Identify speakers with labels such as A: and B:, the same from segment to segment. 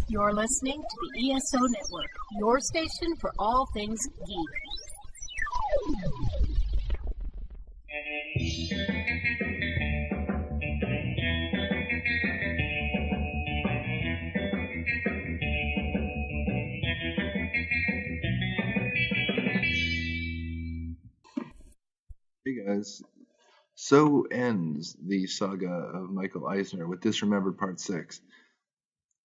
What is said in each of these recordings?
A: You're listening to the ESO Network, your station for all things geek.
B: Hey guys, so ends the saga of Michael Eisner with Disremembered Part 6.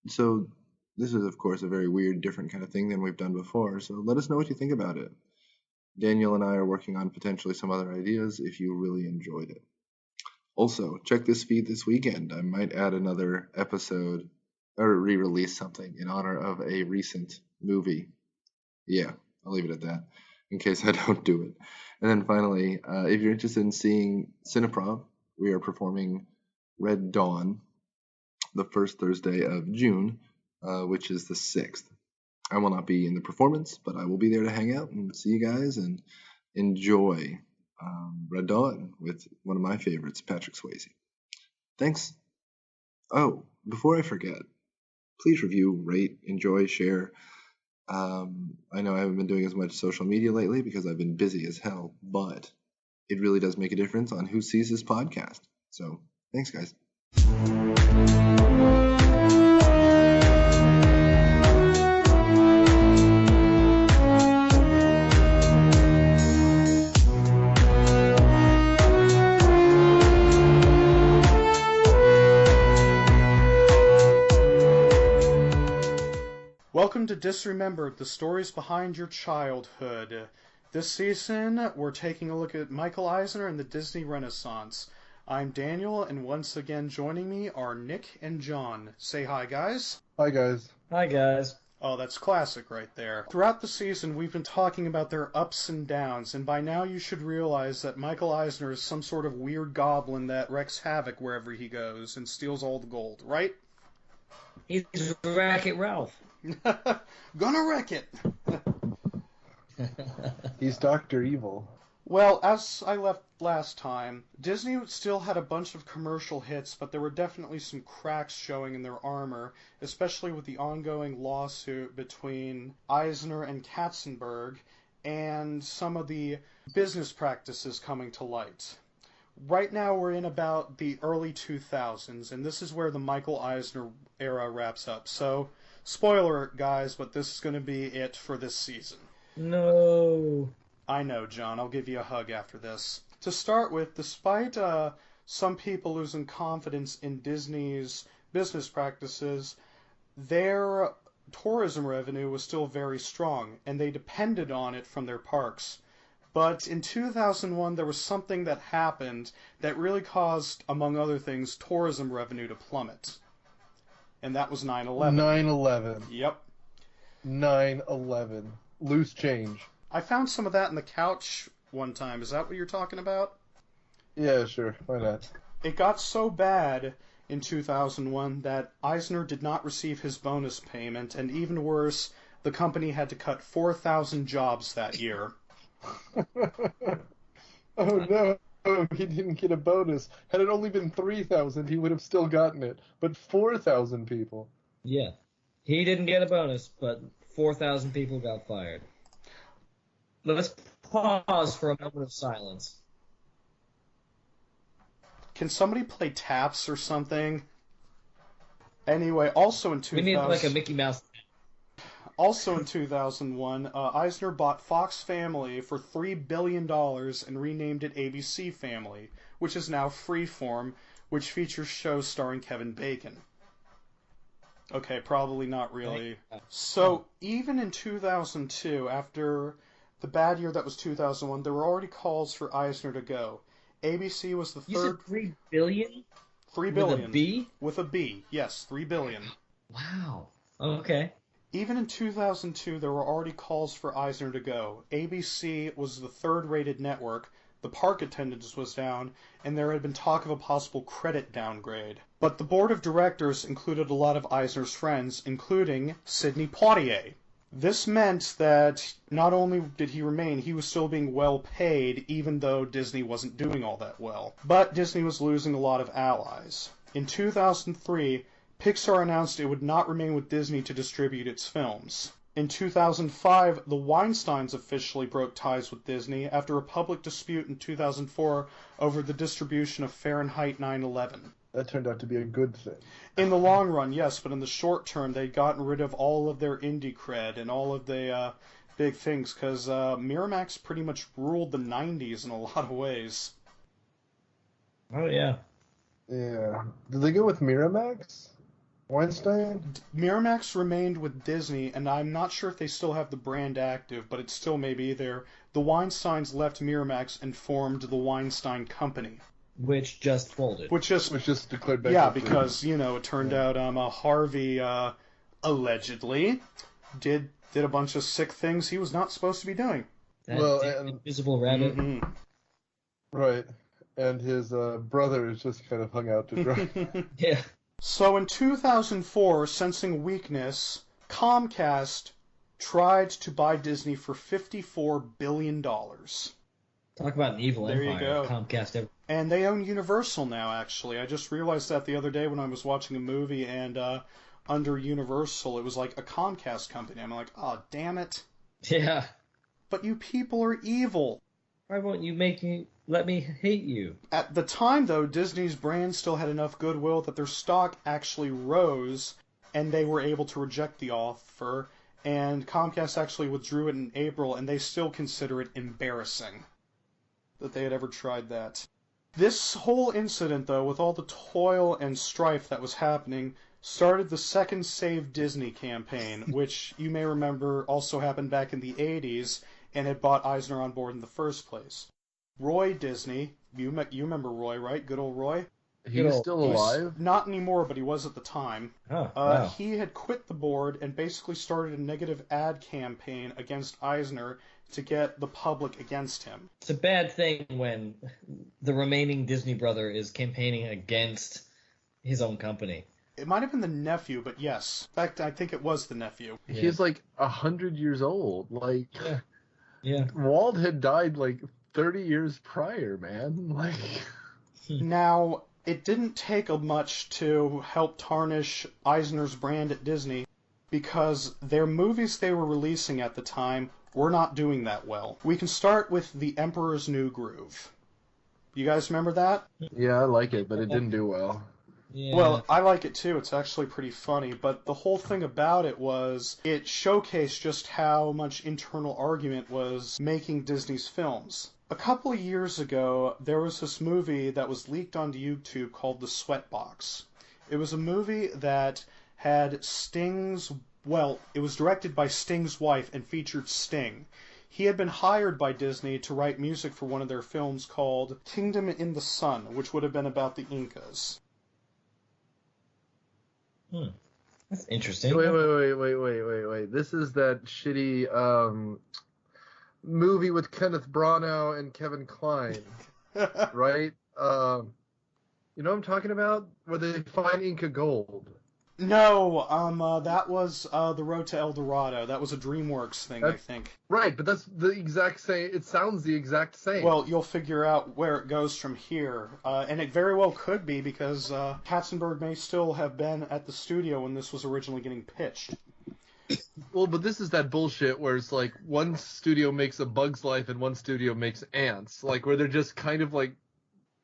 B: So this is of course a very weird, different kind of thing than we've done before, so let us know what you think about it. Daniel and I are working on potentially some other ideas if you really enjoyed it. Also, check this feed this weekend. I might add another episode or re-release something in honor of a recent movie. Yeah, I'll leave it at that in case I don't do it. And then finally, if you're interested in seeing Cineprov, we are performing Red Dawn the first Thursday of June, which is the 6th. I will not be in the performance, but I will be there to hang out and see you guys and enjoy Red Dawn with one of my favorites, Patrick Swayze. Thanks. Oh, before I forget, please review, rate, enjoy, share. I know I haven't been doing as much social media lately because I've been busy as hell, but it really does make a difference on who sees this podcast. So, thanks, guys.
C: Welcome to Disremembered, the stories behind your childhood. This season, we're taking a look at Michael Eisner and the Disney Renaissance. I'm Daniel, and once again joining me are Nick and Jon. Say hi, guys.
D: Hi, guys.
E: Hi, guys.
C: Oh, that's classic right there. Throughout the season, we've been talking about their ups and downs, and by now you should realize that Michael Eisner is some sort of weird goblin that wreaks havoc wherever he goes and steals all the gold, right?
E: He's Wreck-It Ralph.
C: Gonna wreck it!
D: He's Dr. Evil.
C: Well, as I left last time, Disney still had a bunch of commercial hits, but there were definitely some cracks showing in their armor, especially with the ongoing lawsuit between Eisner and Katzenberg, and some of the business practices coming to light. Right now we're in about the early 2000s, and this is where the Michael Eisner era wraps up. So, spoiler, guys, but this is going to be it for this season.
E: No.
C: I know, Jon. I'll give you a hug after this. To start with, despite some people losing confidence in Disney's business practices, their tourism revenue was still very strong, and they depended on it from their parks. But in 2001, there was something that happened that really caused, among other things, tourism revenue to plummet. And that was 9/11.
D: 9/11.
C: Yep.
D: 9/11. Loose change.
C: I found some of that in the couch one time. Is that what you're talking about?
D: Yeah, sure. Why not?
C: It got so bad in 2001 that Eisner did not receive his bonus payment, and even worse, the company had to cut 4,000 jobs that year.
D: Oh no, he didn't get a bonus. Had it only been 3,000, he would have still gotten it. But 4,000 people.
E: Yeah. He didn't get a bonus, but 4,000 people got fired. Let's pause for a moment of silence.
C: Can somebody play taps or something? Anyway, also in 2000...
E: We need like a Mickey Mouse.
C: Also in 2001, Eisner bought Fox Family for $3 billion and renamed it ABC Family, which is now Freeform, which features shows starring Kevin Bacon. Okay, probably not really. So, even in 2002, after the bad year that was 2001, there were already calls for Eisner to go. ABC was the third...
E: You said $3 billion?
C: $3 billion.
E: With a B?
C: With a B, yes, $3 billion.
E: Wow. Okay.
C: Even in 2002, there were already calls for Eisner to go. ABC was the third-rated network, the park attendance was down, and there had been talk of a possible credit downgrade. But the board of directors included a lot of Eisner's friends, including Sidney Poitier. This meant that not only did he remain, he was still being well paid, even though Disney wasn't doing all that well. But Disney was losing a lot of allies. In 2003, Pixar announced it would not remain with Disney to distribute its films. In 2005, the Weinsteins officially broke ties with Disney after a public dispute in 2004 over the distribution of Fahrenheit 9/11.
D: That turned out to be a good thing.
C: In the long run, yes, but in the short term, they'd gotten rid of all of their indie cred and all of the big things, because Miramax pretty much ruled the 90s in a lot of ways.
E: Oh, yeah.
D: Yeah. Did they go with Miramax? Weinstein?
C: Miramax remained with Disney, and I'm not sure if they still have the brand active, but it's still maybe there. The Weinsteins left Miramax and formed the Weinstein Company.
E: Which just folded.
C: Which just
D: declared bankrupt.
C: Yeah, because, it turned out Harvey allegedly did a bunch of sick things he was not supposed to be doing.
E: That invisible rabbit.
C: Mm-hmm.
D: Right. And his brother is just kind of hung out to dry.
E: Yeah.
C: So in 2004, sensing weakness, Comcast tried to buy Disney for $54 billion.
E: Talk about an evil
C: There
E: empire.
C: you go.
E: Comcast.
C: And they own Universal now, actually. I just realized that the other day when I was watching a movie, and under Universal, it was like a Comcast company. I'm like, oh, damn it.
E: Yeah.
C: But you people are evil.
E: Why won't you let me hate you?
C: At the time, though, Disney's brand still had enough goodwill that their stock actually rose, and they were able to reject the offer, and Comcast actually withdrew it in April, and they still consider it embarrassing that they had ever tried that. This whole incident, though, with all the toil and strife that was happening, started the second Save Disney campaign, which you may remember also happened back in the 80s and had brought Eisner on board in the first place. Roy Disney, you remember Roy, right? Good old Roy?
D: He's still alive?
C: Not anymore, but he was at the time.
E: Oh, wow.
C: He had quit the board and basically started a negative ad campaign against Eisner to get the public against him.
E: It's a bad thing when the remaining Disney brother is campaigning against his own company.
C: It might have been the nephew, but yes. In fact, I think it was the nephew.
E: Yeah.
D: He's like 100 years old. Like,
E: Yeah.
D: Walt had died like 30 years prior, man. Like,
C: Now, it didn't take much to help tarnish Eisner's brand at Disney, because their movies they were releasing at the time were not doing that well. We can start with The Emperor's New Groove. You guys remember that?
D: yeah, I like it, but it didn't do well.
E: Yeah.
C: Well, I like it too. It's actually pretty funny, but the whole thing about it was it showcased just how much internal argument was making Disney's films. A couple of years ago, there was this movie that was leaked onto YouTube called The Sweatbox. It was a movie that had Sting's, well, it was directed by Sting's wife and featured Sting. He had been hired by Disney to write music for one of their films called Kingdom in the Sun, which would have been about the Incas.
E: That's interesting.
D: Wait. This is that shitty movie with Kenneth Branagh and Kevin Kline, right? You know what I'm talking about? Where they find Inca gold.
C: No, that was The Road to El Dorado. That was a DreamWorks thing, I think.
D: Right, but that's the exact same. It sounds the exact same.
C: Well, you'll figure out where it goes from here. And it very well could be, because Katzenberg may still have been at the studio when this was originally getting pitched.
D: Well, but this is that bullshit where it's like one studio makes A Bug's Life and one studio makes Ants. Like, where they're just kind of like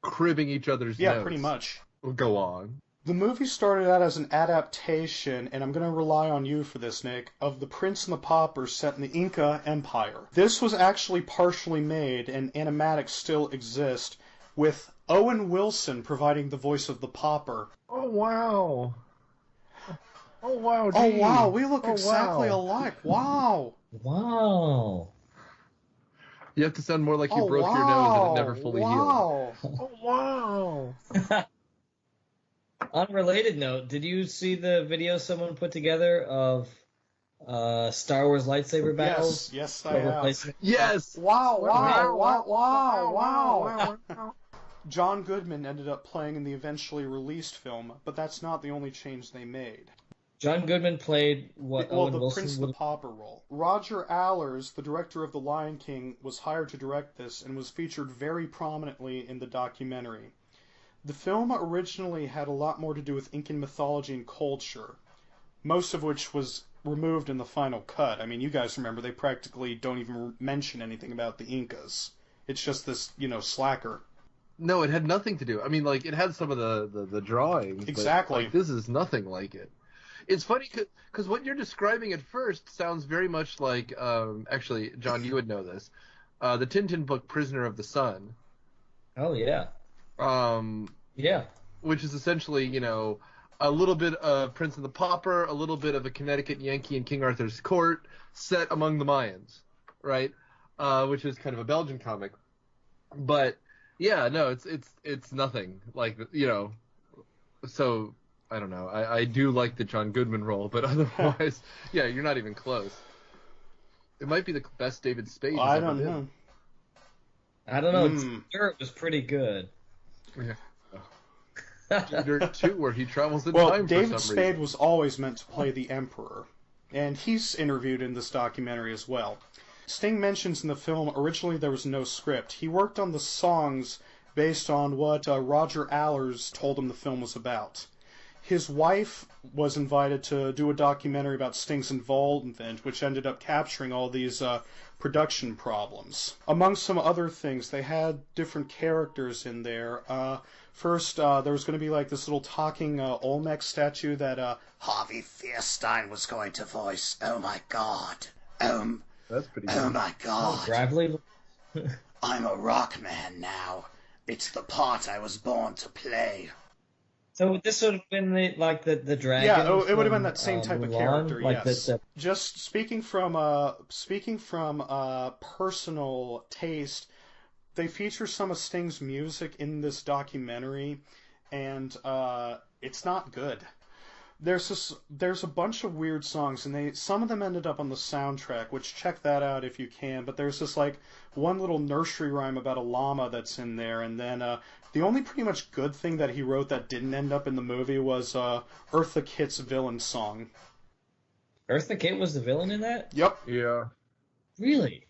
D: cribbing each other's notes.
C: Yeah, pretty much.
D: Well, go on.
C: The movie started out as an adaptation, and I'm going to rely on you for this, Nick, of The Prince and the Pauper set in the Inca Empire. This was actually partially made, and animatics still exist, with Owen Wilson providing the voice of the Pauper.
D: Oh, wow. Oh, wow,
C: Oh,
D: gee.
C: wow, we look
D: Oh,
C: exactly
D: wow.
C: alike. Wow.
E: Wow.
D: You have to sound more like you
C: Oh,
D: broke
C: wow.
D: your nose and it never fully healed.
C: Wow.
D: Oh, wow.
E: Unrelated note, did you see the video someone put together of Star Wars lightsaber battles?
C: Yes, I have.
D: Yes!
C: Wow, wow, wow, wow,
D: wow.
C: wow. John Goodman ended up playing in the eventually released film, but that's not the only change they made.
E: John Goodman played what? Owen
C: the
E: Wilson
C: Prince the Pauper role. Roger Allers, the director of The Lion King, was hired to direct this and was featured very prominently in the documentary. The film originally had a lot more to do with Incan mythology and culture, most of which was removed in the final cut. I mean, you guys remember they practically don't even mention anything about the Incas. It's just this, slacker.
D: No, it had nothing to do. I mean, like, it had some of the drawings.
C: Exactly.
D: But, like, this is nothing like it. It's funny because what you're describing at first sounds very much like, actually, John, you would know this, the Tintin book Prisoner of the Sun.
E: Oh, yeah. Yeah.
D: Which is essentially, a little bit of Prince and the Pauper, a little bit of a Connecticut Yankee in King Arthur's court, set among the Mayans, right? Which is kind of a Belgian comic. But yeah, no, it's nothing like, so I don't know. I do like the John Goodman role, but otherwise, yeah, you're not even close. It might be the best David Spade has ever been.
E: I don't know. Dirt was pretty good.
D: Yeah. Dirt 2, where he travels in time
C: Well,
D: for some
C: David
D: reason.
C: Spade was always meant to play the Emperor, and he's interviewed in this documentary as well. Sting mentions in the film originally there was no script. He worked on the songs based on what Roger Allers told him the film was about. His wife was invited to do a documentary about Sting's involvement, which ended up capturing all these production problems. Among some other things, they had different characters in there. First, there was going to be like this little talking Olmec statue that
F: Harvey Fierstein was going to voice. Oh my god.
D: That's pretty
F: Oh
D: good.
F: my god.
E: Gravely.
F: I'm a rock man now. It's the part I was born to play.
E: So would this would have been the dragon?
C: Yeah, it would have been
E: from,
C: that same type of
E: Mulan?
C: character,
E: Like
C: yes.
E: the-
C: Just speaking from personal taste, they feature some of Sting's music in this documentary, and it's not good. There's a bunch of weird songs, and some of them ended up on the soundtrack, which check that out if you can. But there's this like one little nursery rhyme about a llama that's in there, and then the only pretty much good thing that he wrote that didn't end up in the movie was Eartha Kitt's villain song.
E: Eartha Kitt was the villain in that?
C: Yep.
D: Yeah.
E: Really?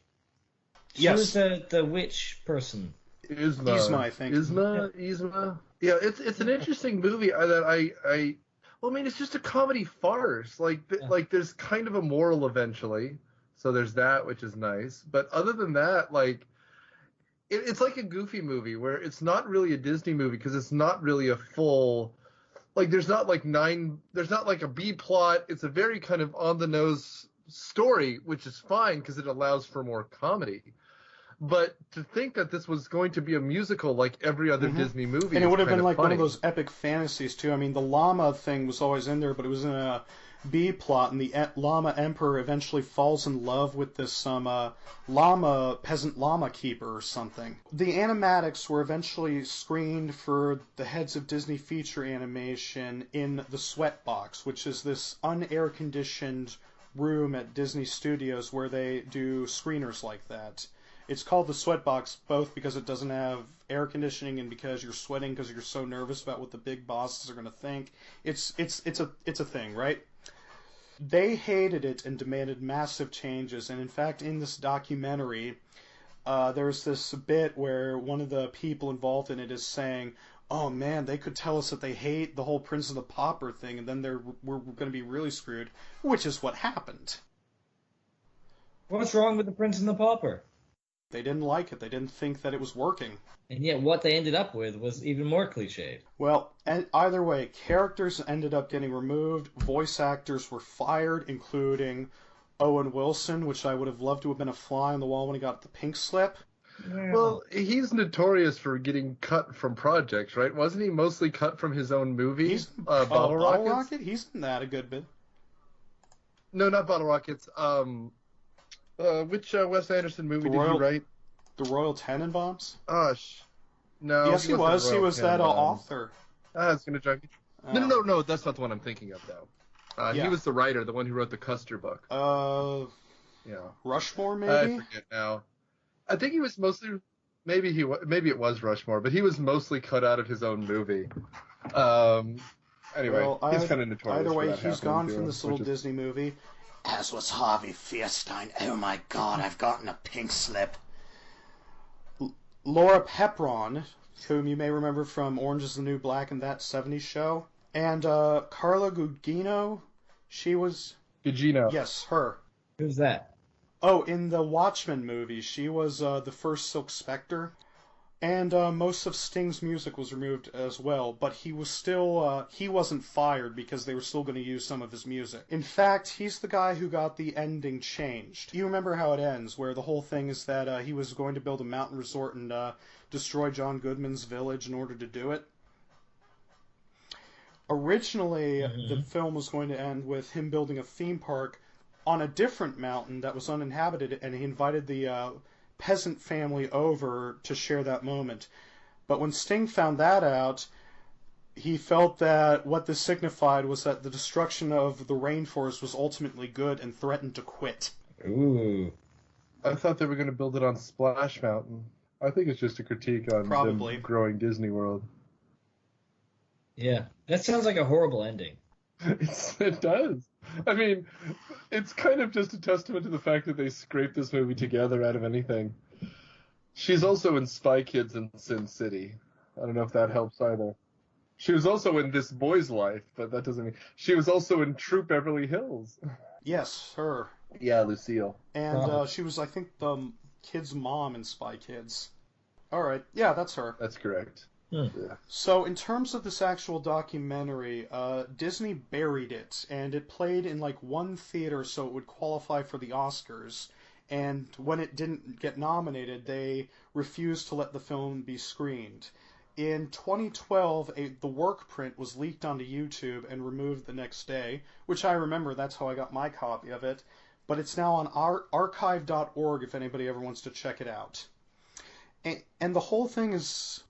E: She
C: Yes.
E: was the witch person.
C: Yzma, I think.
D: Yzma. Yeah, it's an interesting movie that well, I mean, it's just a comedy farce. Like there's kind of a moral eventually, so there's that, which is nice. But other than that, like, it's like a Goofy movie where it's not really a Disney movie because it's not really a full, like, there's not like a B plot. It's a very kind of on the nose story, which is fine because it allows for more comedy. But to think that this was going to be a musical like every other Disney movie,
C: and it would have been like
D: funny.
C: one of those epic fantasies too. I mean, the llama thing was always in there, but it was in a B plot, and the llama emperor eventually falls in love with this peasant llama keeper or something. The animatics were eventually screened for the heads of Disney feature animation in the Sweatbox, which is this unair conditioned room at Disney Studios where they do screeners like that. It's called the Sweatbox both because it doesn't have air conditioning and because you're sweating because you're so nervous about what the big bosses are going to think. It's a thing, right? They hated it and demanded massive changes. And in fact, in this documentary, there's this bit where one of the people involved in it is saying, "Oh man, they could tell us that they hate the whole Prince of the Pauper thing, and then we're going to be really screwed," which is what happened.
E: What's wrong with the Prince and the Pauper?
C: They didn't like it. They didn't think that it was working.
E: And yet what they ended up with was even more cliched.
C: Well, either way, characters ended up getting removed. Voice actors were fired, including Owen Wilson, which I would have loved to have been a fly on the wall when he got the pink slip.
E: Yeah.
D: Well, he's notorious for getting cut from projects, right? Wasn't he mostly cut from his own movie,
C: He's
D: Bottle Rockets?
C: He's in that a good bit.
D: No, not Bottle Rockets. Which Wes Anderson movie did he write?
C: The Royal Tenenbaums?
D: No.
C: Yes, he was. He was that author.
D: It's gonna drive me. No. That's not the one I'm thinking of, though.
C: Yeah.
D: He was the writer, the one who wrote the Custer book. Yeah.
C: Rushmore, maybe.
D: I forget now. I think he was mostly. Maybe it was Rushmore, but he was mostly cut out of his own movie. Anyway,
C: Well,
D: he's kind of notorious.
C: Either way,
D: for that
C: he's gone
D: happening,
C: from
D: too,
C: this little
D: which is-
C: Disney movie.
F: As was Harvey Fierstein. Oh my god, I've gotten a pink slip.
C: Laura Pepron, whom you may remember from Orange is the New Black and That 70s Show. And Carla Gugino, she was...
D: Gugino.
C: Yes, her.
E: Who's that?
C: Oh, in the Watchmen movie, she was the first Silk Spectre. And most of Sting's music was removed as well, but he was still, he wasn't fired because they were still going to use some of his music. In fact, he's the guy who got the ending changed. You remember how it ends, where the whole thing is that he was going to build a mountain resort and destroy John Goodman's village in order to do it? Originally, the film was going to end with him building a theme park on a different mountain that was uninhabited, and he invited the peasant family over to share that moment. But when Sting found that out, he felt that what this signified was that the destruction of the rainforest was ultimately good and threatened to quit.
E: Ooh.
D: I thought they were going to build it on Splash Mountain. I think it's just a critique on them growing Disney World.
E: Yeah, that sounds like a horrible ending.
D: It does. I mean, it's kind of just a testament to the fact that they scraped this movie together out of anything. She's also in Spy Kids and Sin City. I don't know if that helps either. She was also in This Boy's Life, but that doesn't mean... She was also in Troop Beverly Hills.
C: Yes, her.
D: Yeah, Lucille.
C: And she was, I think, the kid's mom in Spy Kids. Alright, yeah, that's her.
D: That's correct.
E: Hmm.
D: Yeah.
C: So, in terms of this actual documentary, Disney buried it, and it played in like one theater so it would qualify for the Oscars. And when it didn't get nominated, they refused to let the film be screened. In 2012, the work print was leaked onto YouTube and removed the next day, which I remember, that's how I got my copy of it. But it's now on archive.org if anybody ever wants to check it out. And the whole thing is...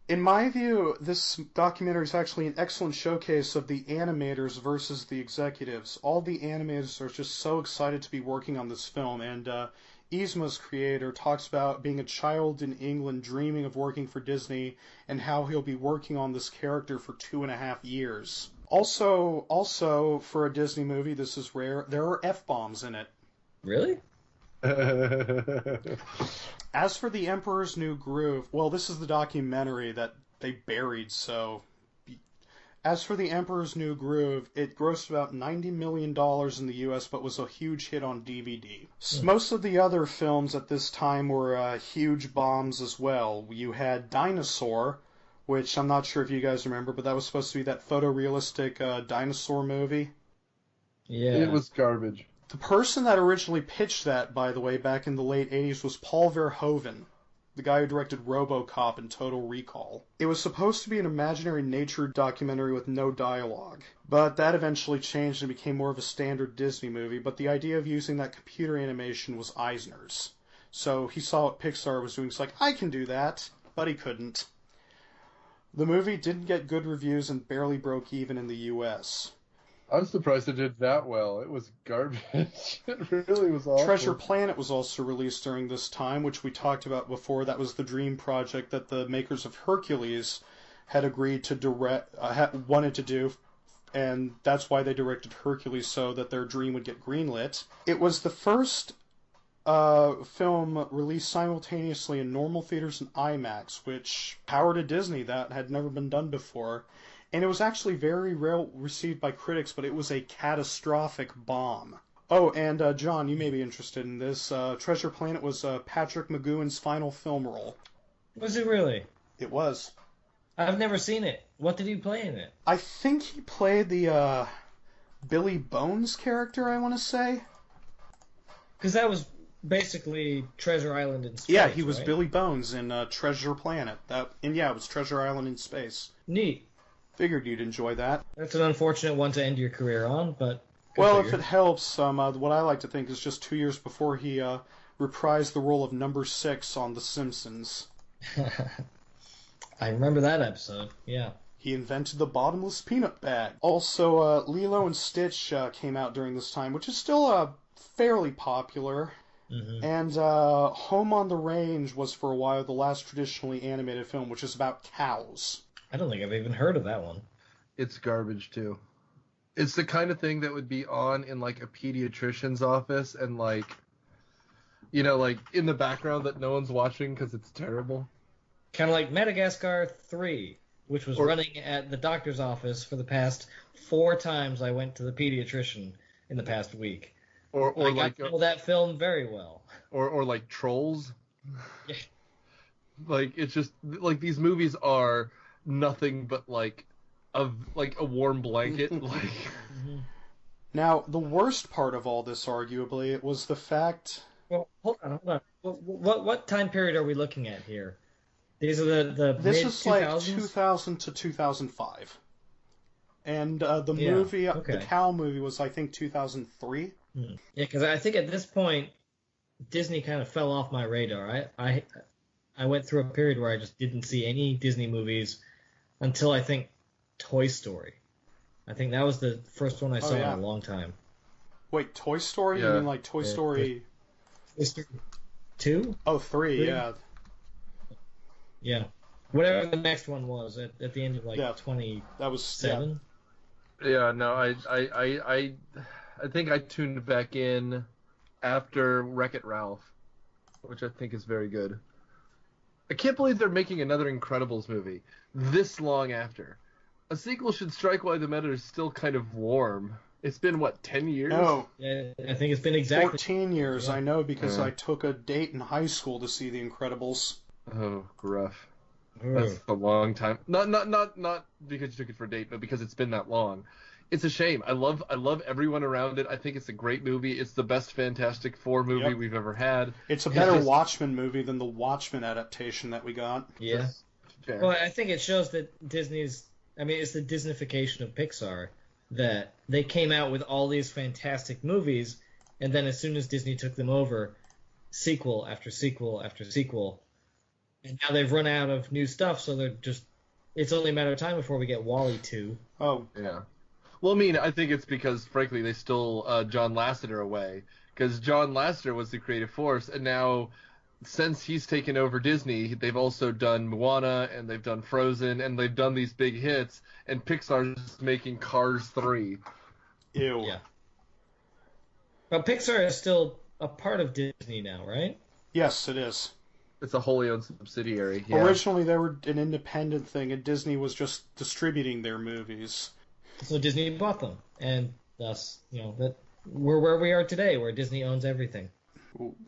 C: In my view, this documentary is actually an excellent showcase of the animators versus the executives. All the animators are just so excited to be working on this film, and Yzma's creator talks about being a child in England dreaming of working for Disney and how he'll be working on this character for 2.5 years. Also, for a Disney movie, this is rare, there are F-bombs in it.
E: Really?
C: As for The Emperor's New Groove, well, this is the documentary that they buried, so... As for The Emperor's New Groove, it grossed about $90 million in the US, but was a huge hit on DVD. Most of the other films at this time were huge bombs as well. You had Dinosaur, which I'm not sure if you guys remember, but that was supposed to be that photorealistic dinosaur movie.
E: Yeah.
D: It was garbage.
C: The person that originally pitched that, by the way, back in the late 80s was Paul Verhoeven, the guy who directed RoboCop and Total Recall. It was supposed to be an imaginary nature documentary with no dialogue, but that eventually changed and became more of a standard Disney movie, but the idea of using that computer animation was Eisner's. So he saw what Pixar was doing, he's like, I can do that, but he couldn't. The movie didn't get good reviews and barely broke even in the US.
D: I'm surprised it did that well. It was garbage. It really was awful.
C: Treasure Planet was also released during this time, which we talked about before. That was the dream project that the makers of Hercules had agreed to wanted to do, and that's why they directed Hercules, so that their dream would get greenlit. It was the first film released simultaneously in normal theaters and IMAX, which power to Disney, that had never been done before. And it was actually very well received by critics, but it was a catastrophic bomb. Oh, and John, you may be interested in this. Treasure Planet was Patrick McGowan's final film role.
E: Was it really?
C: It was.
E: I've never seen it. What did he play in it?
C: I think he played the Billy Bones character, I want to say.
E: Because that was basically Treasure Island in space.
C: Yeah, he was
E: right?
C: Billy Bones in Treasure Planet. And yeah, it was Treasure Island in space.
E: Neat.
C: Figured you'd enjoy that.
E: That's an unfortunate one to end your career on, but...
C: Well, if it helps, what I like to think is just 2 years before he reprised the role of Number 6 on The Simpsons.
E: I remember that episode, yeah.
C: He invented the bottomless peanut bag. Also, Lilo and Stitch came out during this time, which is still fairly popular.
E: Mm-hmm.
C: And Home on the Range was for a while the last traditionally animated film, which is about cows.
E: I don't think I've even heard of that one.
D: It's garbage, too. It's the kind of thing that would be on in, like, a pediatrician's office and, like, you know, like, in the background that no one's watching because it's terrible.
E: Kind of like Madagascar 3, which was running at the doctor's office for the past 4 times I went to the pediatrician in the past week.
D: Or
E: I got
D: like
E: to know that film very well.
D: or like Trolls.
E: Yeah.
D: Like, it's just like these movies are nothing but like a warm blanket. Like,
C: Now, the worst part of all this, arguably, was the fact.
E: Well, hold on. What time period are we looking at here? These are the
C: This
E: mid
C: is like
E: 2000s?
C: 2000 to 2005. And the
E: Yeah,
C: movie,
E: okay.
C: the Cow movie, was, I think, 2003.
E: Yeah, because I think at this point, Disney kind of fell off my radar. I went through a period where I just didn't see any Disney movies until I think Toy Story. I think that was the first one I saw
C: yeah.
E: in a long time.
C: Wait, Toy Story?
D: Yeah.
C: You mean like Toy Story...
E: Toy Story 2?
C: Oh, 3,
E: Three?
C: yeah.
E: Yeah. Whatever the next one was at the end of like
C: Yeah.
E: 27.
C: That was...
D: yeah, no, I think I tuned back in after Wreck-It Ralph, which I think is very good. I can't believe they're making another Incredibles movie this long after. A sequel should strike while the matter is still kind of warm. It's been, what, 10 years?
C: No,
E: Yeah, I think it's been exactly
C: 14 years,
E: Yeah.
C: I know, because
D: Yeah.
C: I took a date in high school to see The Incredibles.
D: Oh, gruff.
E: Ugh.
D: That's a long time. Not because you took it for a date, but because it's been that long. It's a shame. I love everyone around it. I think it's a great movie. It's the best Fantastic Four movie
C: Yep.
D: we've ever had.
C: It's a better
D: just-
C: Watchmen movie than the Watchmen adaptation that we got.
E: Yeah.
D: Fair.
E: Well, I think it shows that it's the Disneyfication of Pixar, that they came out with all these fantastic movies, and then as soon as Disney took them over, sequel after sequel after sequel, and now they've run out of new stuff, so it's only a matter of time before we get WALL-E 2.
C: Oh,
D: Yeah. Well, I mean, I think it's because, frankly, they stole John Lasseter away. Because John Lasseter was the creative force, and now, since he's taken over Disney, they've also done Moana, and they've done Frozen, and they've done these big hits, and Pixar's making Cars 3.
C: ew.
E: Yeah. But Pixar is still a part of Disney now, right?
C: Yes, it is.
D: It's a wholly owned subsidiary. Yeah.
C: Originally, they were an independent thing, and Disney was just distributing their movies.
E: So Disney bought them, and thus, that we're where we are today, where Disney owns everything.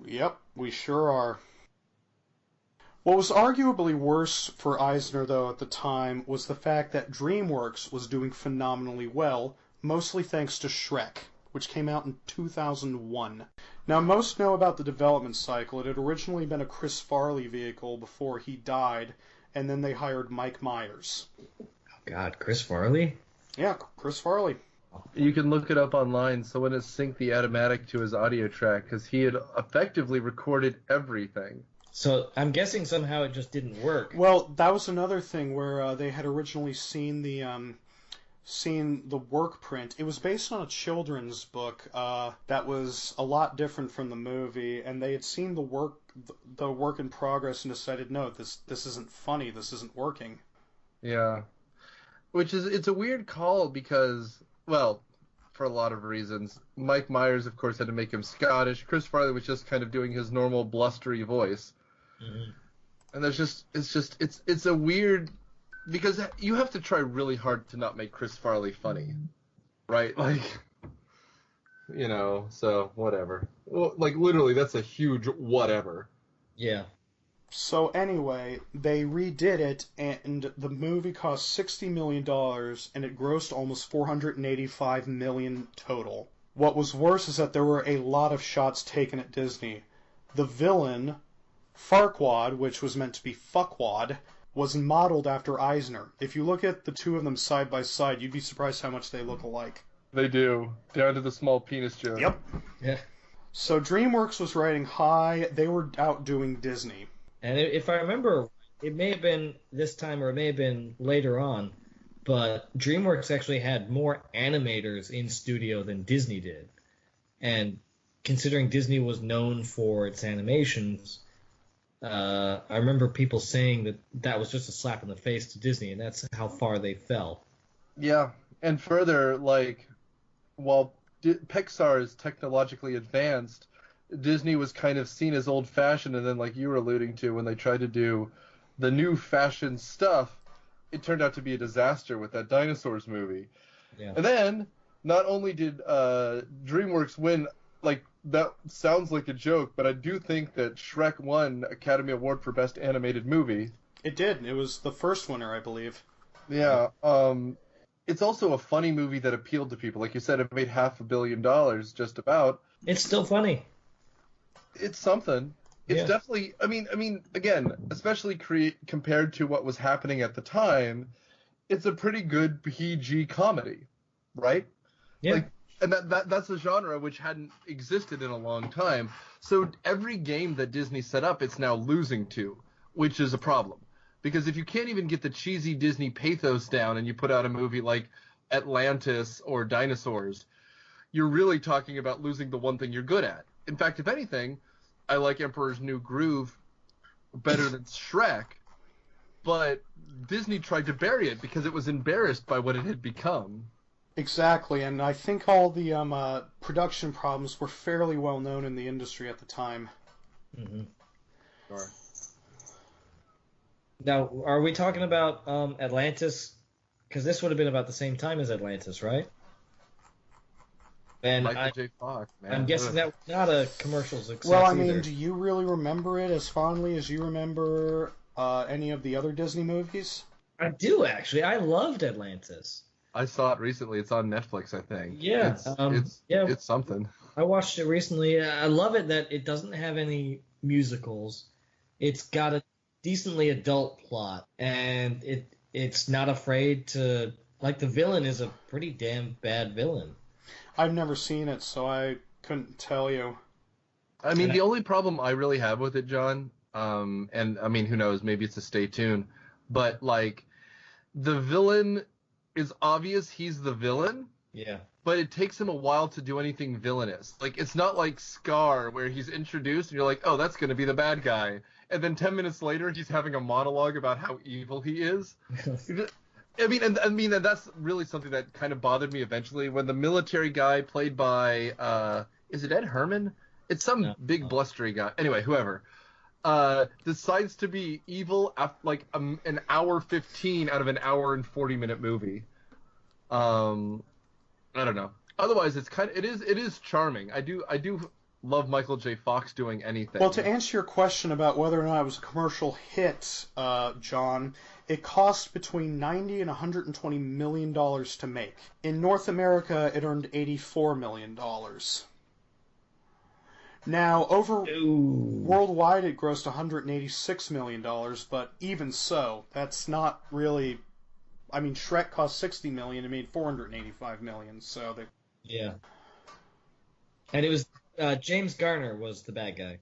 C: Yep, we sure are. What was arguably worse for Eisner, though, at the time, was the fact that DreamWorks was doing phenomenally well, mostly thanks to Shrek, which came out in 2001. Now, most know about the development cycle. It had originally been a Chris Farley vehicle before he died, and then they hired Mike Myers.
E: Oh God, Chris Farley?
C: Yeah, Chris Farley.
D: You can look it up online. Someone has synced the Automatic to his audio track, because he had effectively recorded everything.
E: So I'm guessing somehow it just didn't work.
C: Well, that was another thing where they had originally seen the work print. It was based on a children's book that was a lot different from the movie, and they had seen the work in progress and decided, no, this isn't funny. This isn't working.
D: Yeah. It's a weird call because, well, for a lot of reasons. Mike Myers, of course, had to make him Scottish. Chris Farley was just kind of doing his normal blustery voice.
E: Mm-hmm.
D: And it's a weird, because you have to try really hard to not make Chris Farley funny, right? Like, so whatever. Well, like, literally, that's a huge whatever.
E: Yeah.
C: So anyway, they redid it, and the movie cost $60 million, and it grossed almost $485 million total. What was worse is that there were a lot of shots taken at Disney. The villain, Farquaad, which was meant to be Fuckwad, was modeled after Eisner. If you look at the two of them side by side, you'd be surprised how much they look alike.
D: They do, down to the small penis joke.
C: Yep.
E: Yeah.
C: So DreamWorks was riding high. They were outdoing Disney.
E: And if I remember, it may have been this time or it may have been later on, but DreamWorks actually had more animators in studio than Disney did. And considering Disney was known for its animations, I remember people saying that was just a slap in the face to Disney, and that's how far they fell.
D: Yeah, and further, like, while Pixar is technologically advanced, Disney was kind of seen as old-fashioned, and then, like you were alluding to, when they tried to do the new fashion stuff, it turned out to be a disaster with that dinosaurs movie.
E: Yeah.
D: And then, not only did DreamWorks win, like, that sounds like a joke, but I do think that Shrek won Academy Award for Best Animated Movie.
C: It did. It was the first winner, I believe.
D: Yeah. It's also a funny movie that appealed to people. Like you said, it made $500 million, just about.
E: It's still funny.
D: It's something. It's
E: Yeah.
D: definitely. I mean, again, especially compared to what was happening at the time, it's a pretty good PG comedy, right?
E: Yeah.
D: Like, and that's a genre which hadn't existed in a long time. So every game that Disney set up, it's now losing to, which is a problem. Because if you can't even get the cheesy Disney pathos down and you put out a movie like Atlantis or Dinosaurs, you're really talking about losing the one thing you're good at. In fact, if anything, I like Emperor's New Groove better than Shrek, but Disney tried to bury it because it was embarrassed by what it had become.
C: Exactly, and I think all the production problems were fairly well known in the industry at the time.
E: Mm-hmm.
D: Sure.
E: Now, are we talking about Atlantis? Because this would have been about the same time as Atlantis, right? And
D: Michael J. Fox, man.
E: I'm guessing that was not a commercial success
C: Well, I mean,
E: either.
C: do you really remember it as fondly as you remember any of the other Disney movies?
E: I do, actually. I loved Atlantis.
D: I saw it recently. It's on Netflix, I think.
E: Yeah,
D: It's something.
E: I watched it recently. I love it that it doesn't have any musicals. It's got a decently adult plot, and it's not afraid to... Like, the villain is a pretty damn bad villain.
C: I've never seen it, so I couldn't tell you.
D: I mean, the only problem I really have with it, John, and I mean, who knows, maybe it's a stay tuned, but like, the villain is obvious he's the villain,
E: Yeah.
D: but it takes him a while to do anything villainous. Like, it's not like Scar, where he's introduced and you're like, oh, that's going to be the bad guy. And then 10 minutes later, he's having a monologue about how evil he is. I mean, and that's really something that kind of bothered me eventually when the military guy played by, is it Ed Herman? It's some big blustery guy. Anyway, whoever. Decides to be evil after like an hour 15 out of an hour and 40-minute movie. I don't know. Otherwise, it is charming. I do love Michael J. Fox doing anything.
C: Well, to answer your question about whether or not it was a commercial hit, John, it cost between $90 and $120 million to make. In North America, it earned $84 million. Now, worldwide, it grossed $186 million, but even so, that's not really... I mean, Shrek cost $60 million and made $485 million, so they...
E: Yeah. And it was... James Garner was the bad guy.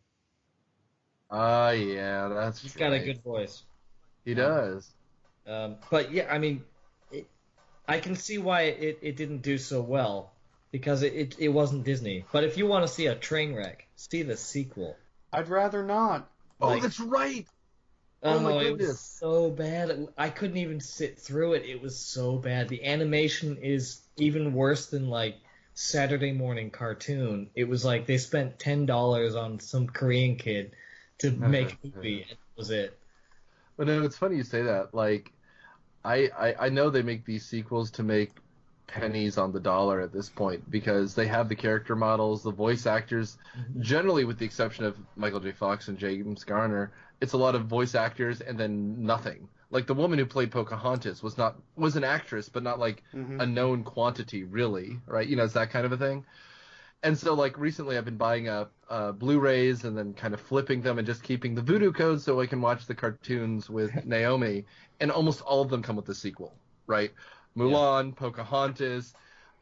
D: Yeah, that's
E: He's got a good voice.
D: He does.
E: But yeah, I mean, I can see why it didn't do so well, because it wasn't Disney. But if you want to see a train wreck, see the sequel.
C: I'd rather not.
D: Oh, that's right! Oh my
E: It
D: goodness.
E: was so bad. I couldn't even sit through it. It was so bad. The animation is even worse than, like, Saturday morning cartoon. It was like they spent $10 on some Korean kid to make a movie, and that was it.
D: But no, it's funny you say that. Like, I know they make these sequels to make pennies on the dollar at this point because they have the character models, the voice actors, generally with the exception of Michael J. Fox and James Garner, it's a lot of voice actors and then nothing. Like the woman who played Pocahontas was an actress, but not like a known quantity really, right? You know, it's that kind of a thing. And so like recently I've been buying up Blu-rays and then kind of flipping them and just keeping the voodoo code so I can watch the cartoons with Naomi, and almost all of them come with a sequel, right? Mulan, Pocahontas,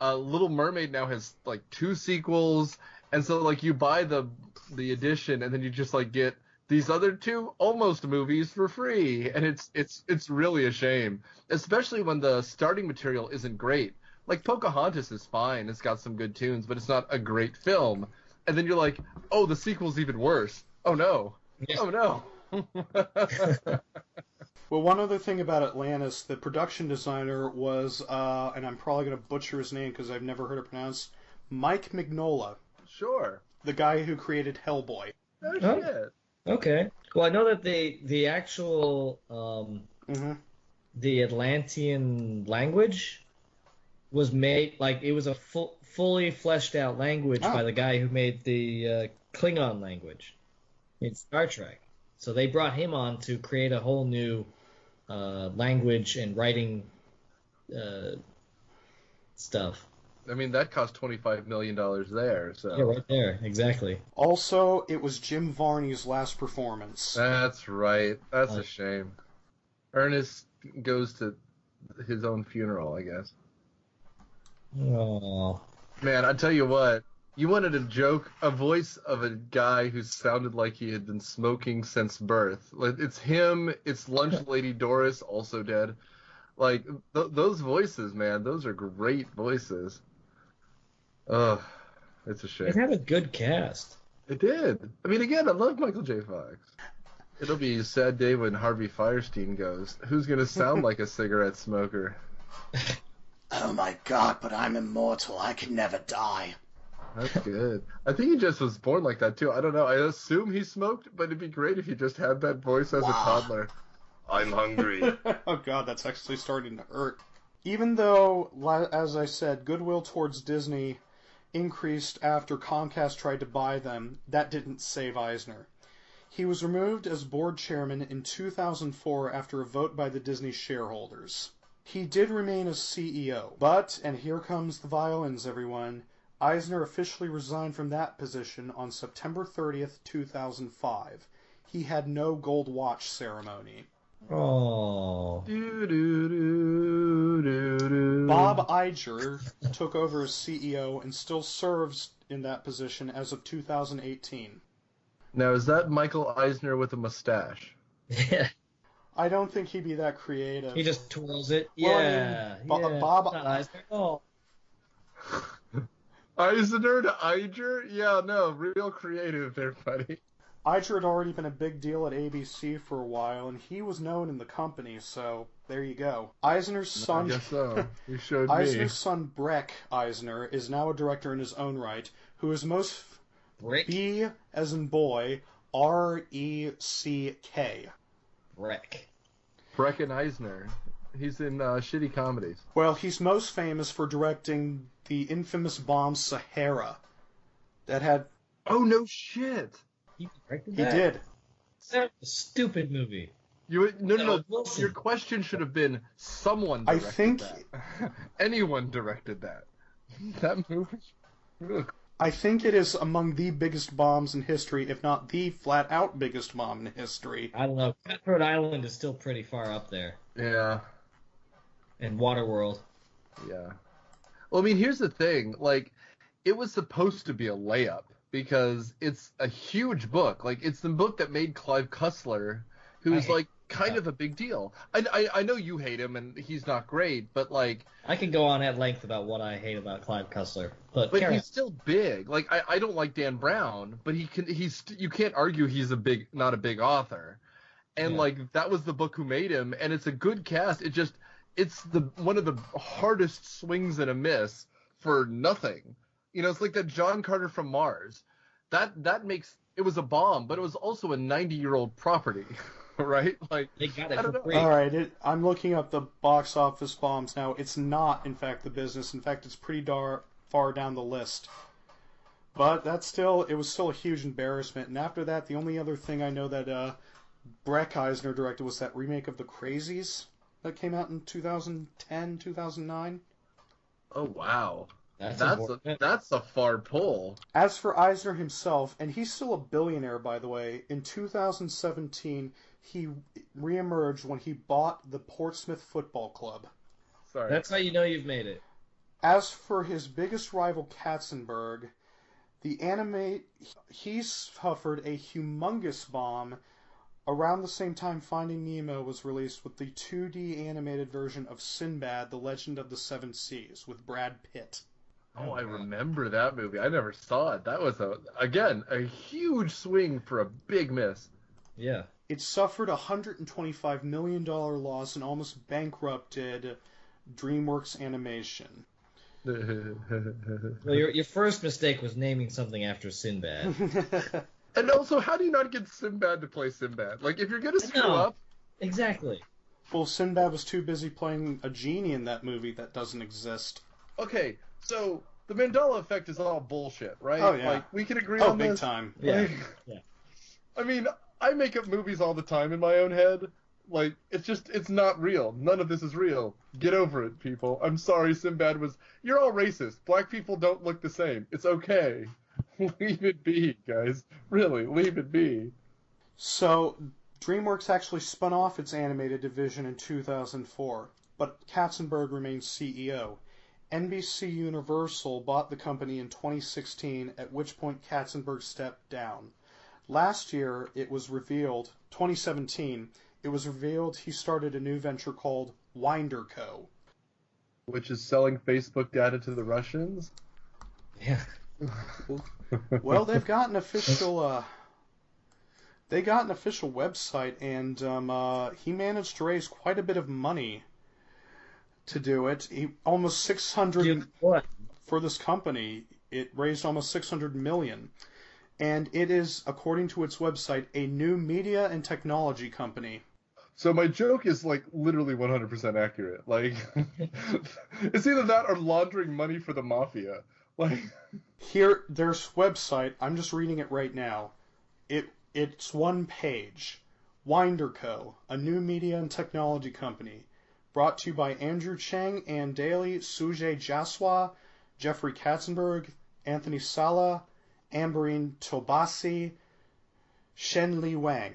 D: Little Mermaid now has like 2 sequels, and so like you buy the edition and then you just like get these other 2 almost movies for free, and it's really a shame, especially when the starting material isn't great. Like Pocahontas is fine, it's got some good tunes, but it's not a great film. And then you're like, oh, the sequel's even worse. Oh no.
E: Yeah.
D: Oh no.
C: Well, one other thing about Atlantis, the production designer was, and I'm probably going to butcher his name because I've never heard it pronounced, Mike Mignola,
D: Sure.
C: the guy who created Hellboy.
D: Oh shit.
E: Okay. Well, I know that the actual
C: Mm-hmm.
E: the Atlantean language was made like it was a fully fleshed out language by
C: Oh.
E: the guy who made the Klingon language in Star Trek. So they brought him on to create a whole new language and writing stuff.
D: I mean, that cost $25 million there, so.
E: Yeah, right there, exactly.
C: Also, it was Jim Varney's last performance.
D: That's right. That's a shame. Ernest goes to his own funeral, I guess.
E: Oh.
D: Man, I tell you what, you wanted a voice of a guy who sounded like he had been smoking since birth. Like, it's him, it's Lunch Lady Doris, also dead. Like, those voices, man, those are great voices. Ugh, it's a shame.
E: It had a good cast.
D: It did. I mean, again, I love Michael J. Fox. It'll be a sad day when Harvey Fierstein goes. Who's going to sound like a cigarette smoker?
F: Oh my god, but I'm immortal. I can never die.
D: That's good. I think he just was born like that, too. I don't know. I assume he smoked, but it'd be great if he just had that voice as a toddler. I'm hungry.
C: Oh god, that's actually starting to hurt. Even though, as I said, goodwill towards Disney increased after Comcast tried to buy them, that didn't save Eisner. He was removed as board chairman in 2004 after a vote by the Disney shareholders. He did remain as CEO, but, and here comes the violins, everyone, Eisner officially resigned from that position on September 30th, 2005. He had no gold watch ceremony.
E: Oh.
C: Bob Iger took over as CEO and still serves in that position as of 2018.
D: Now, is that Michael Eisner with a mustache?
E: Yeah.
C: I don't think he'd be that creative.
E: He just twirls it.
C: Well,
E: Yeah.
C: I mean, Bob.
E: Not Eisner. Oh.
D: Eisner to Iger? Yeah, no, real creative there, buddy.
C: Iger had already been a big deal at ABC for a while, and he was known in the company, so there you go. Eisner's son,
D: I guess so. You showed
C: Eisner's
D: me.
C: son Breck Eisner is now a director in his own right, who is most
E: Brick.
C: B as in boy, R-E-C-K.
E: Brick.
D: Brecken Eisner. He's in shitty comedies.
C: Well, he's most famous for directing the infamous bomb Sahara. That had...
D: Oh, no shit!
E: He directed
C: He
E: that?
C: did.
E: That's a stupid movie.
D: No.
E: Wilson.
D: Your question should have been someone directed that. Anyone directed that. That movie. Ugh.
C: I think it is among the biggest bombs in history, if not the flat-out biggest bomb in history.
E: I don't know. Cutthroat Island is still pretty far up there.
D: Yeah.
E: And Waterworld.
D: Yeah. Well, I mean, here's the thing. Like, it was supposed to be a layup because it's a huge book. Like, it's the book that made Clive Cussler, who's like kind of a big deal. I know you hate him and he's not great, but like
E: I could go on at length about what I hate about Clive Cussler, but
D: he's still big. Like I don't like Dan Brown, but you can't argue he's not a big author. And like that was the book who made him, and it's a good cast. It's one of the hardest swings and a miss for nothing. You know, it's like that John Carter from Mars. That makes it was a bomb, but it was also a 90-year-old property. Right? Like
E: they got it
D: I don't
E: for
D: know.
E: free.
C: All right, I'm looking up the box office bombs now. It's not, in fact, The Business. In fact, it's pretty far down the list. But it was still a huge embarrassment. And after that, the only other thing I know that Breck Eisner directed was that remake of The Crazies that came out in 2010, 2009.
D: Oh wow.
E: That's
D: That's a far pull.
C: As for Eisner himself, and he's still a billionaire, by the way, in 2017, he reemerged when he bought the Portsmouth Football Club.
D: Sorry.
E: That's how you know you've made it.
C: As for his biggest rival, Katzenberg, he suffered a humongous bomb around the same time Finding Nemo was released with the 2D animated version of Sinbad, The Legend of the Seven Seas, with Brad Pitt.
D: Oh, I remember that movie. I never saw it. That was a huge swing for a big miss.
E: Yeah.
C: It suffered a $125 million loss and almost bankrupted DreamWorks Animation.
E: Well, your first mistake was naming something after Sinbad.
D: And also, how do you not get Sinbad to play Sinbad? Like, if you're gonna screw
E: No.
D: up,
E: Exactly.
C: Well, Sinbad was too busy playing a genie in that movie that doesn't exist.
D: okay, so the Mandela effect is all bullshit, right?
C: Oh, yeah.
D: Like, we can agree
C: Oh,
D: on
C: big
D: this.
C: time.
E: Yeah.
D: Like,
E: Yeah.
D: I mean, I make up movies all the time in my own head. Like, it's not real. None of this is real. Get over it, people. I'm sorry, Sinbad was... You're all racist. Black people don't look the same. It's okay. Leave it be, guys. Really, leave it be.
C: So, DreamWorks actually spun off its animated division in 2004, but Katzenberg remains CEO. NBC Universal bought the company in 2016, at which point Katzenberg stepped down. Last year, 2017, it was revealed he started a new venture called Winder Co.
D: Which is selling Facebook data to the Russians?
E: Yeah.
C: Well, they've got an official website, and he managed to raise quite a bit of money to do it. Almost 600
E: What?
C: for this company. It raised almost 600 million, and it is, according to its website, a new media and technology company.
D: So my joke is, like, literally 100% accurate. Like, it's either that or laundering money for the mafia. Like,
C: Here, their website, I'm just reading it right now. It's one page. Winder Co., a new media and technology company. Brought to you by Andrew Cheng, Ann Daly, Sujay Jaswa, Jeffrey Katzenberg, Anthony Sala, Amberine Tobasi, Shen Li Wang.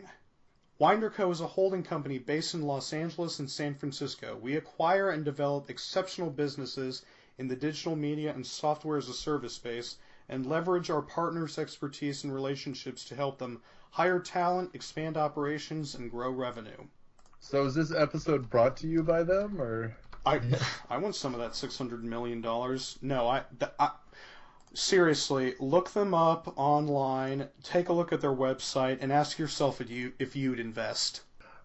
C: Winder Co. is a holding company based in Los Angeles and San Francisco. We acquire and develop exceptional businesses in the digital media and software as a service space, and leverage our partners' expertise and relationships to help them hire talent, expand operations, and grow revenue.
D: so is this episode brought to you by them, or?
C: I want some of that $600 million. No, seriously, look them up online, take a look at their website, and ask yourself if you'd invest.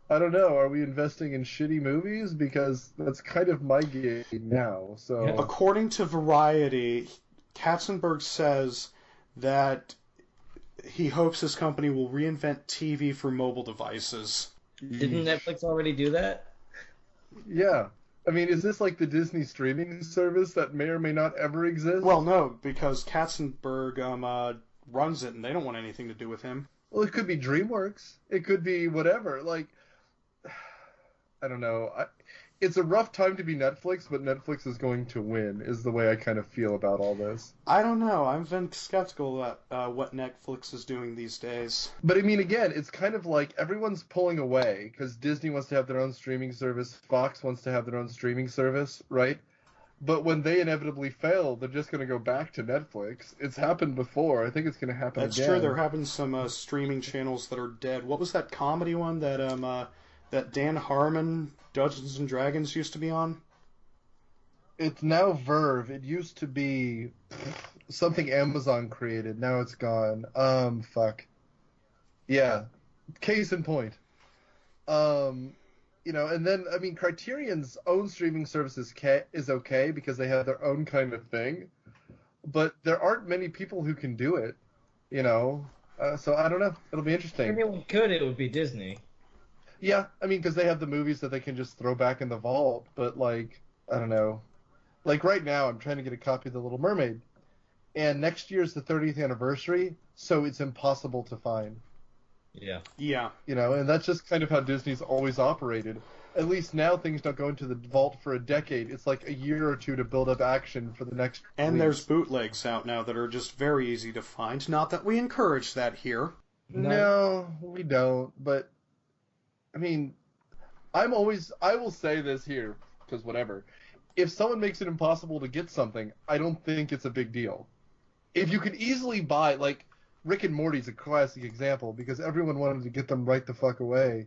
D: I don't know. Are we investing in shitty movies? Because that's kind of my game now. So
E: Yeah.
C: According to Variety, Katzenberg says that he hopes his company will reinvent TV for mobile devices.
E: Didn't Netflix already do that?
D: yeah. I mean, is this like the Disney streaming service that may or may not ever exist?
C: Well, no, because Katzenberg runs it, and they don't want anything to do with him.
D: Well, it could be DreamWorks. It could be whatever. Like, I don't know. It's a rough time to be Netflix, but Netflix is going to win, is the way I kind of feel about all this.
C: I don't know. I've been skeptical about what Netflix is doing these days.
D: But I mean, again, it's kind of like everyone's pulling away because Disney wants to have their own streaming service, Fox wants to have their own streaming service, right? But when they inevitably fail, they're just going to go back to Netflix. It's happened before. I think it's going to happen
C: That's
D: again.
C: true. There have been some streaming channels that are dead. What was that comedy one that Dan Harmon, Dungeons and Dragons, used to be on?
D: It's now Verve. It used to be something Amazon created. Now it's gone. Fuck. Yeah. Case in point. You know, and then, I mean, Criterion's own streaming service is okay because they have their own kind of thing. But there aren't many people who can do it, you know. So I don't know. It'll be interesting.
E: If anyone could, it would be Disney.
D: Yeah, I mean, because they have the movies that they can just throw back in the vault. But, like, I don't know. Like, right now, I'm trying to get a copy of The Little Mermaid. And next year's the 30th anniversary, so it's impossible to find.
E: Yeah.
C: Yeah.
D: You know, and that's just kind of how Disney's always operated. At least now things don't go into the vault for a decade. It's like a year or two to build up action for the next
C: And
D: release.
C: there's bootlegs out now that are just very easy to find. Not that we encourage that here.
D: No, we don't. But, I mean, I will say this here, because whatever. If someone makes it impossible to get something, I don't think it's a big deal. If you could easily buy, like, Rick and Morty's a classic example because everyone wanted to get them right the fuck away.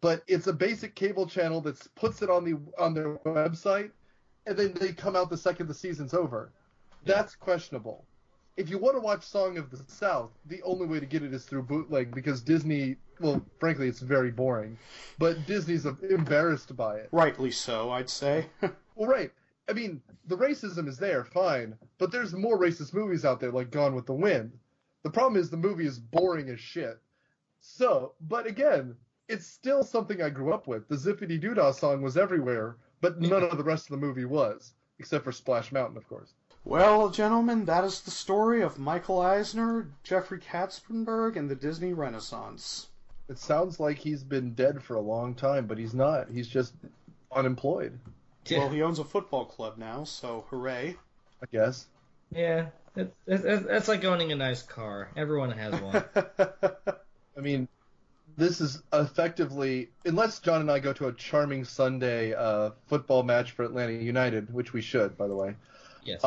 D: But it's a basic cable channel that puts it on their website, and then they come out the second the season's over. That's questionable. If you want to watch Song of the South, the only way to get it is through bootleg because Disney, well, frankly, it's very boring. But Disney's embarrassed by it.
C: Rightly so, I'd say.
D: Well, right. I mean, the racism is there, fine. But there's more racist movies out there like Gone with the Wind. The problem is the movie is boring as shit. So, but again, it's still something I grew up with. The Zippity Doodah song was everywhere, but none of the rest of the movie was, except for Splash Mountain, of course.
C: Well, gentlemen, that is the story of Michael Eisner, Jeffrey Katzenberg, and the Disney Renaissance.
D: It sounds like he's been dead for a long time, but he's not. He's just unemployed,
C: Well, he owns a football club now, so hooray.
D: I guess.
E: Yeah, that's like owning a nice car. Everyone has one.
D: I mean, this is effectively, unless Jon and I go to a charming Sunday football match for Atlanta United, which we should, by the way.
E: Yes.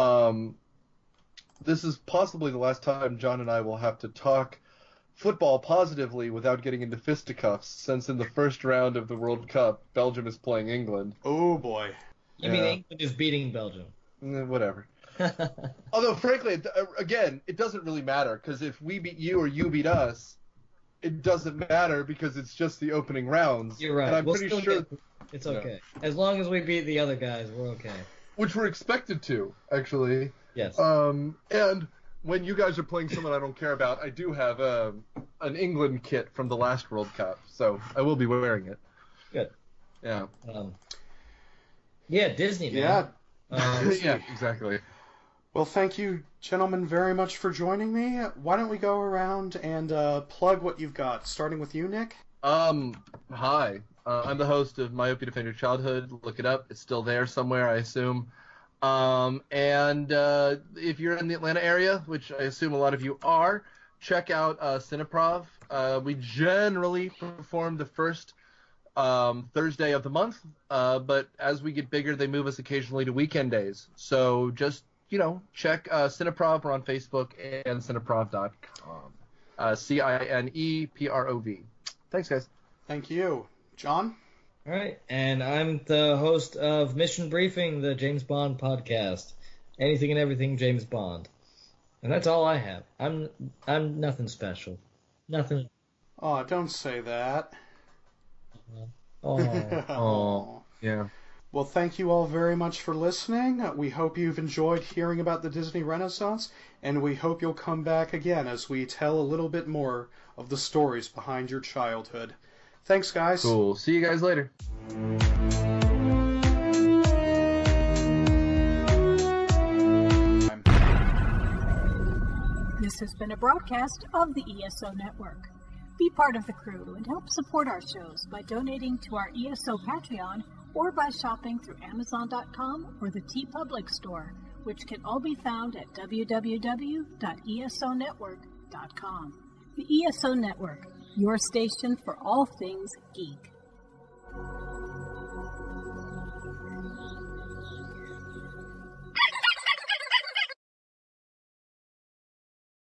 D: This is possibly the last time Jon and I will have to talk football positively without getting into fisticuffs, since in the first round of the World Cup, Belgium is playing England.
C: Oh, boy.
E: You mean England is beating Belgium?
D: Whatever. Although, frankly, again, it doesn't really matter, because if we beat you or you beat us, it doesn't matter because it's just the opening rounds.
E: You're right.
D: And I'm pretty sure
E: it's okay. As long as we beat the other guys, we're okay.
D: Which we're expected to, actually.
E: Yes.
D: And when you guys are playing someone I don't care about, I do have an England kit from the last World Cup, so I will be wearing it.
E: Good.
D: Yeah.
E: Yeah, Disney, man.
C: Yeah.
D: Yeah, exactly.
C: Well, thank you, gentlemen, very much for joining me. Why don't we go around and plug what you've got, starting with you, Nick?
D: Hi. I'm the host of Myopia Defend Your Childhood. Look it up. It's still there somewhere, I assume. And if you're in the Atlanta area, which I assume a lot of you are, check out Cineprov. We generally perform the first Thursday of the month, but as we get bigger, they move us occasionally to weekend days. So just, check Cineprov. We're on Facebook and cineprov.com. Cineprov. Thanks, guys.
C: Thank you. John?
E: All right, and I'm the host of Mission Briefing, the James Bond podcast. Anything and everything James Bond. And that's all I have. I'm nothing special. Nothing.
C: Oh, don't say that.
E: Oh.
D: Yeah.
C: Well, thank you all very much for listening. We hope you've enjoyed hearing about the Disney Renaissance, and we hope you'll come back again as we tell a little bit more of the stories behind your childhood. Thanks, guys.
D: Cool. See you guys later.
A: This has been a broadcast of the ESO Network. Be part of the crew and help support our shows by donating to our ESO Patreon or by shopping through Amazon.com or the TeePublic store, which can all be found at www.esonetwork.com. The ESO Network, your station for all things geek.